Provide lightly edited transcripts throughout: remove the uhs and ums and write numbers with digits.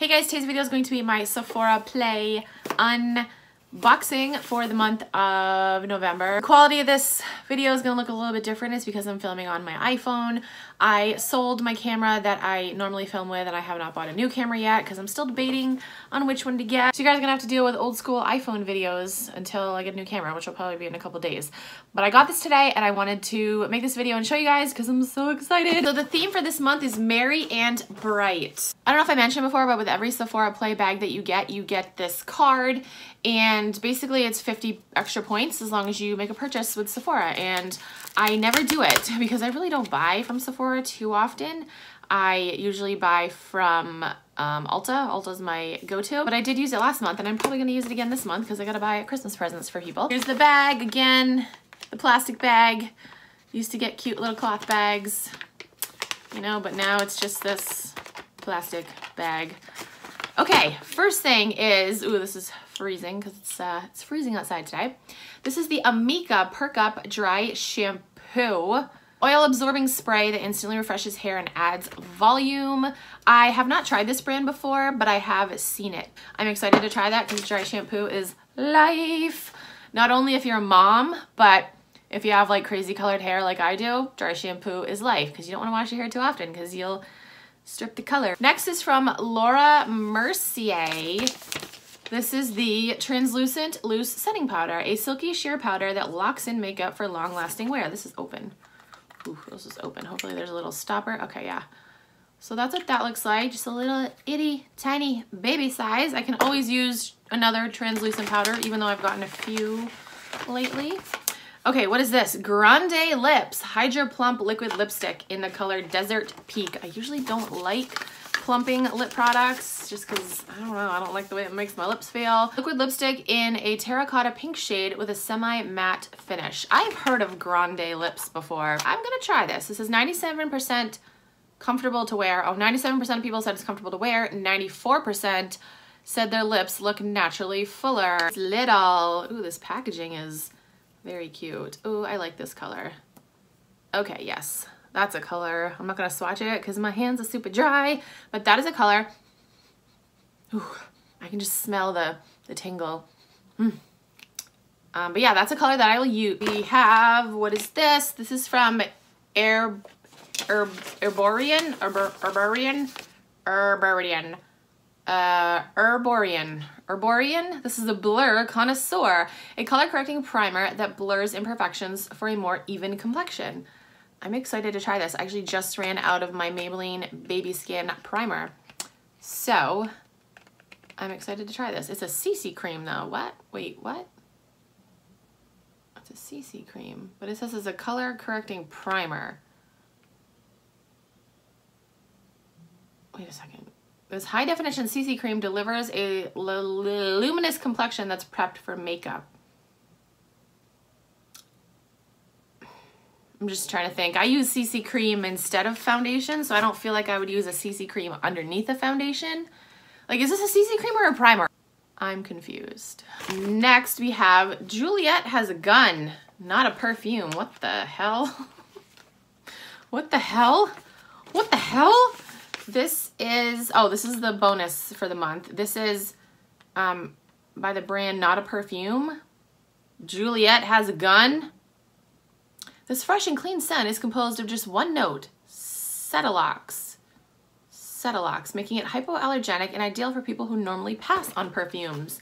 Hey guys, today's video is going to be my Sephora Play unboxing for the month of November. The quality of this video is going to look a little bit different. It's because I'm filming on my iPhone. I sold my camera that I normally film with and I have not bought a new camera yet because I'm still debating on which one to get. So you guys are going to have to deal with old school iPhone videos until I get a new camera, which will probably be in a couple days. But I got this today and I wanted to make this video and show you guys because I'm so excited. So the theme for this month is Merry and Bright. I don't know if I mentioned before, but with every Sephora Play bag that you get this card, and basically it's 50 extra points as long as you make a purchase with Sephora. And I never do it because I really don't buy from Sephora too often. I usually buy from Ulta. Ulta's my go-to, but I did use it last month and I'm probably gonna use it again this month because I gotta buy Christmas presents for people. Here's the bag again, the plastic bag. Used to get cute little cloth bags, you know, but now it's just this plastic bag. Okay, first thing is, ooh, this is freezing because it's freezing outside today. This is the Amika Perk Up Dry Shampoo. Oil absorbing spray that instantly refreshes hair and adds volume. I have not tried this brand before, but I have seen it. I'm excited to try that because dry shampoo is life. Not only if you're a mom, but if you have like crazy colored hair like I do, dry shampoo is life because you don't want to wash your hair too often because you'll strip the color. Next is from Laura Mercier. This is the Translucent Loose Setting Powder, a silky sheer powder that locks in makeup for long-lasting wear. This is open. Ooh, this is open. Hopefully there's a little stopper. Okay, yeah. So that's what that looks like. Just a little itty tiny baby size. I can always use another translucent powder, even though I've gotten a few lately. Okay, what is this? Grande Lips Hydro Plump Liquid Lipstick in the color Desert Peak. I usually don't like plumping lip products just because, I don't know, I don't like the way it makes my lips feel. Liquid lipstick in a terracotta pink shade with a semi-matte finish. I've heard of Grande Lips before. I'm gonna try this. This is 97% comfortable to wear. Oh, 97% of people said it's comfortable to wear. 94% said their lips look naturally fuller. It's little. Ooh, this packaging is very cute. Ooh, I like this color. Okay, yes. That's a color. I'm not gonna swatch it because my hands are super dry, but that is a color. Ooh, I can just smell the tingle. But yeah, that's a color that I will use. We have, what is this? This is from Herborian. This is a Blur Connoisseur, a color correcting primer that blurs imperfections for a more even complexion. I'm excited to try this. I actually just ran out of my Maybelline Baby Skin primer. So I'm excited to try this. It's a CC cream though. What? Wait, what? It's a CC cream, but it says it's a color correcting primer. Wait a second. This high definition CC cream delivers a luminous complexion that's prepped for makeup. I'm just trying to think. I use CC cream instead of foundation, so I don't feel like I would use a CC cream underneath a foundation. Like, is this a CC cream or a primer? I'm confused. Next, we have Juliet Has a Gun, not a perfume. What the hell? What the hell? What the hell? This is, oh, this is the bonus for the month. This is by the brand Not a Perfume. Juliet Has a Gun. This fresh and clean scent is composed of just one note, Cetilox, making it hypoallergenic and ideal for people who normally pass on perfumes.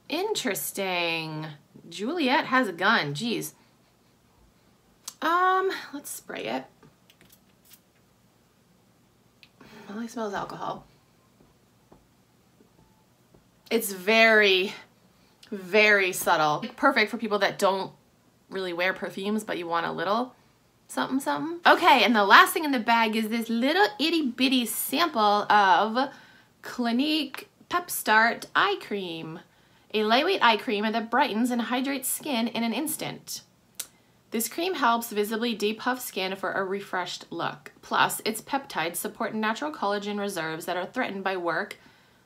Interesting. Juliet Has a Gun. Geez. Let's spray it. All I smell is alcohol. It's very, very subtle. Perfect for people that don't really wear perfumes, but you want a little something, something. Okay, and the last thing in the bag is this little itty bitty sample of Clinique Pep Start Eye Cream, a lightweight eye cream that brightens and hydrates skin in an instant. This cream helps visibly depuff skin for a refreshed look. Plus, its peptides support natural collagen reserves that are threatened by work,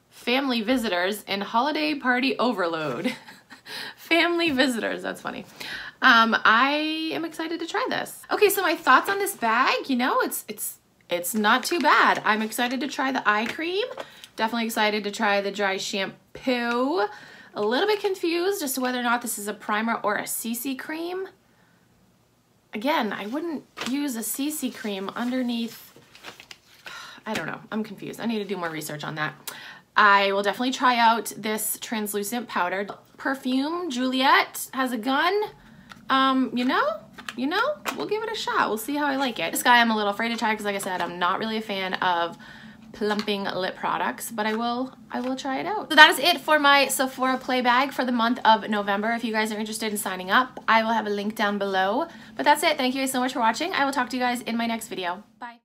family visitors, and holiday party overload. Family visitors, that's funny. I am excited to try this. Okay, so my thoughts on this bag, you know, it's not too bad. I'm excited to try the eye cream. Definitely excited to try the dry shampoo. A little bit confused as to whether or not this is a primer or a CC cream. Again, I wouldn't use a CC cream underneath. I don't know. I'm confused. I need to do more research on that. I will definitely try out this translucent powder. Perfume Juliet has a gun. You know, we'll give it a shot. We'll see how I like it. This guy I'm a little afraid to try because, like I said, I'm not really a fan of plumping lip products, but I will try it out. So that is it for my Sephora play bag for the month of November. If you guys are interested in signing up, I will have a link down below. But that's it. Thank you guys so much for watching. I will talk to you guys in my next video. Bye.